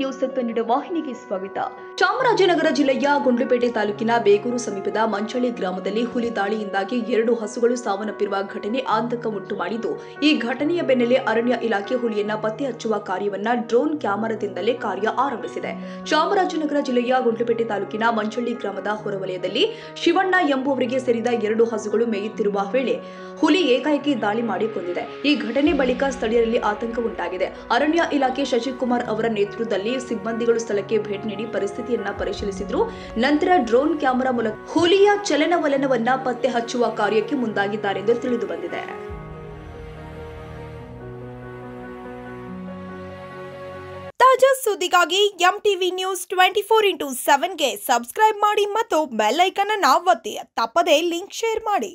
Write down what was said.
News Kannada ವಾಹಿನಿಗೆ ಸ್ವಾಗತ. ಚಾಮರಾಜನಗರ ಜಿಲ್ಲೆಯ ಗುಂಡ್ಲುಪೇಟೆ ತಾಲೂಕಿನ ಬೇಗೂರು ಸಮೀಪದ ಮಂಚಳ್ಳಿ ಗ್ರಾಮದಲ್ಲಿ ಹುಲಿ ದಾಳಿಯಿಂದಾಗಿ 2 ಹಸುಗಳು ಸಾವನ್ನಪ್ಪಿರುವ ಘಟನೆ ಆತಂಕ ಉಂಟು ಮಾಡಿದ್ದು, ಈ ಘಟನೆಯ ಬೆನ್ನಲ್ಲೇ ಅರಣ್ಯ ಇಲಾಖೆ ಹುಲಿಯನ್ನ ಪತ್ತೆ ಹಚ್ಚುವ ಕಾರ್ಯವನ್ನ ಡ್ರೋನ್ ಕ್ಯಾಮೆರಾದಿಂದಲೇ ಕಾರ್ಯ ಆರಂಭಿಸಿದೆ. ಚಾಮರಾಜನಗರ ಜಿಲ್ಲೆಯ ಗುಂಡ್ಲುಪೇಟೆ ತಾಲೂಕಿನ ಮಂಚಳ್ಳಿ ಗ್ರಾಮದ ಹೊರವಲಯದಲ್ಲಿ ಶಿವಣ್ಣ ಎಂಬುವರಿಗೆ ಸೇರಿದ 2 ಹಸುಗಳು ಮೇಯುತ್ತಿರುವ ವೇಳೆ ಹುಲಿ ಏಕಾಏಕಿ ದಾಳಿ ಮಾಡಿ ಕೊಂದಿದೆ. ಈ ಘಟನೆ ಬಳಿಕ ಸ್ಥಳೀಯರಲ್ಲಿ ಆತಂಕ ಉಂಟಾಗಿದೆ. ಅರಣ್ಯ ಇಲಾಖೆ ಶಶಿಕುಮಾರ್ ಅವರ ನೇತೃತ್ವದಲ್ಲಿ ಸಿಬ್ಬಂದಿಗಳು ಸ್ಥಳಕ್ಕೆ ಭೇಟಿ ನೀಡಿ ಪರಿಸ್ಥಿತಿಯನ್ನ ಪರಿಶೀಲಿಸಿದ್ರು. ನಂತರ ಡ್ರೋನ್ ಕ್ಯಾಮೆರಾ ಮೂಲಕ ಹುಲಿಯ ಚಲನವಲನವನ್ನ ಪತ್ತೆ ಹಚ್ಚುವ ಕಾರ್ಯಕ್ಕೆ ಮುಂದಾಗಿದ್ದಾರೆಂದು ತಿಳಿದು ಬಂದಿದೆ. ತಾಜಾ ಸುದ್ದಿಗಾಗಿ ಎಂಟಿವಿ ನ್ಯೂಸ್ 24/7ಗೆ ಸಬ್ಸ್ಕ್ರೈಬ್ ಮಾಡಿ ಮತ್ತು ಬೆಲ್ ಐಕಾನ್ ಅನ್ನು ಒತ್ತಿ. ತಪ್ಪದೇ ಲಿಂಕ್ ಶೇರ್ ಮಾಡಿ.